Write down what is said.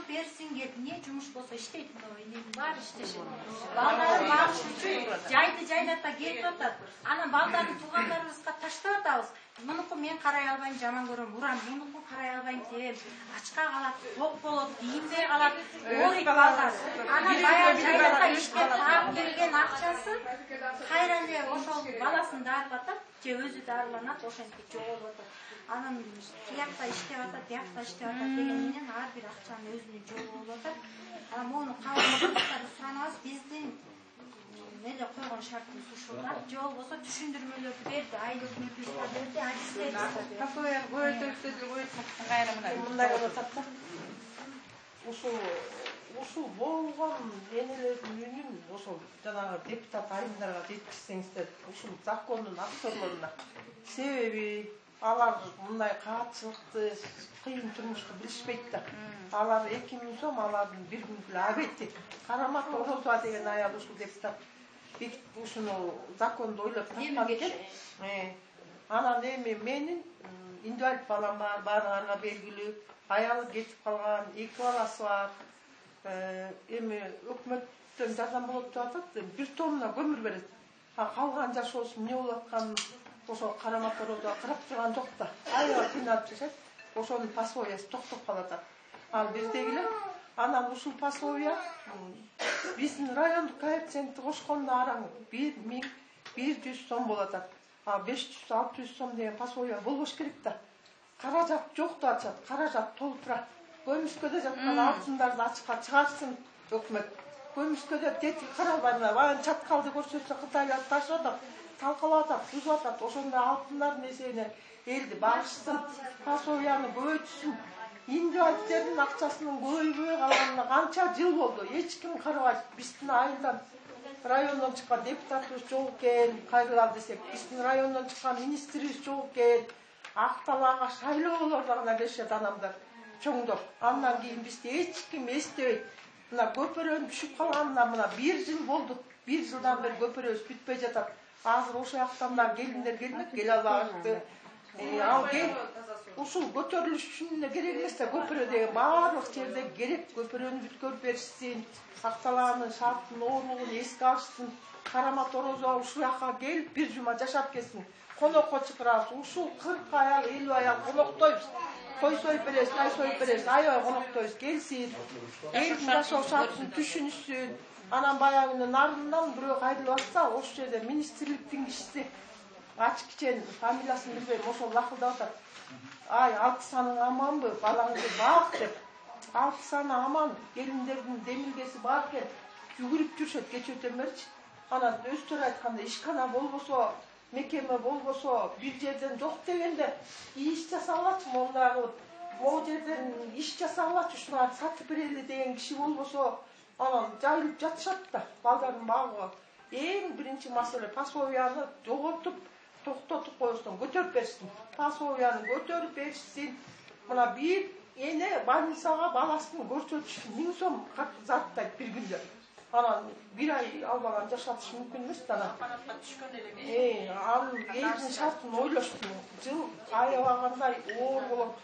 берсин келип, эмне жумуш болсо иштейт, эненин баары иштешет. Балдарын багыш үчүн жайды жайлата келип атат. Анан балдарын туугандарыбызга таштап атабыз. Мунуку мен карай албайм, жаман көрөм, урам, мунуку карай албайм деп, ачка калат, ток болот, кийинбей калат, ойт балдар. Анан баягы жайлата иштеп таап келген акчасын кайра эле ошол баласын дарылатат, же өзү дарыланат, ошентип жоголуп атат. Анан тиякта иштеп атат, биякта иштеп атат деген менен ар бир акчанын өзүнүн жолу болуп атат. Анан муну кабылдагандарды суранабыз, биздин эле койгон шартыбыз ушул да. Же болбосо түшүндүрмөлөрдү берди, айыл өкмөтүбүзгө берди, адистерибизге. Такое кайра мындай болуп атат да. Ушул болгон энелердин үнүн ошол жанагы депутат айымдарга жеткизсеңиздер, ушул закондун авторлоруна. Себеби алар мындай каатчылыкты, кыйын турмушту билишпейт да. Алар 2000 сом, алардын бир күндүк обети. Карамат Орозова деген аял ушул депутат ушуну законду ойлоп тапкан экен. Анан эми менин инвалид балам бар, баарыңарга белгилүү. Аялы кетип калган, 2 баласы бар. Эми өкмөттөн жардам болот деп атат, бир тонна көмүр берет. Калган жашоосу эмне болуп атканын ошо Карамат Орозова карап турган жок да. Аябай кыйналып жашайт. Ошонун пособиясы токтоп калат. Ал бирдеги эле анан ушул пособия биздин райондук коэффициентти кошкондо араң 1100 сом болот. 500-600 сом деген пособия болбош керек да. Каражат жок да атат, каражат толтура. Көмүскөдө жаткан алтындарды ачыкка чыгарсын өкмөт. Көмүскөдө тетик каралбай, баягы чаткалды көрсөтсө Кытайлар ташып атат, талкалап атат, бузуп атат. Ошондой алтындардын эсебине элди багышсын, пособияны көбөйтсүн. Инвалидтердин акчасынын көбөйбөй калганына канча жыл болду, эч ким карабайт. Биздин айылдан райондон чыккан депутатыбыз жок экен, кайрылалы десек, биздин райондон чыккан министрибиз жок экен. Акталаага шайлоолордо гана келишет адамдар, чоңдоп. Андан кийин бизди эч ким эстебейт. Мына көпөрөнүн түшүп калганына мына 1 жыл болду. 1 жылдан бери көпөрөбүз бүтпөй жатат. Азыр ошол жактан да келиндер келмек, келе албашты. Ал кел ушул көтөрүлүш үчүн эле керек эмес да, көпөрө деген баардык жерде керек. Көпөрөнү бүткөрүп беришсин, Акталаанын шартын, оорлугун эске алышсын. Карамат Орозова ушул жакка келип бир жума жашап кетсин. Конокко чакырабыз. Ушул 40 аял, 50 аял коноктойбуз. Кой союп беребиз, тай союп беребиз, аябай коноктойбуз. Келсин, элдин жашоо шартын түшүнүшсүн. Анан баягы нарындан бирөө кайрылып атса, ошол жерде министрликтин кишиси ачкичен фамилиясын билбейм, ошол лакылдап атат. Ай, Алтысаның аманбы, балаңды бак деп. Алтысаны аман, келиндердин демилгеси бар экен. Жүгүрүп жүрүшөт кече өтөн берчи. Анан өздөрү айтканда ишкана болбосо, мекеме болбосо, бир жерден жок дегенде иш жасалат, мондай кылып, могу жерден иш жасалат, ушуна сатып берели деген киши болбосо, анан жайылып жатышат да, балдардын багыбы. Эң биринчи маселе пособияны жоготуп, токтотуп коюштан көтөрүп берсин. Пособияны көтөрүп беришсин. Мына бир эне больницага баласын көрсөтүш 1000 сом заттайт бир күндө. Анан бир ай албаган жашатыш мүмкүн эмес да. Канатка түшкөн эле. Ал элдин шартын ойлоштун. Жыл аябагандай оор болот.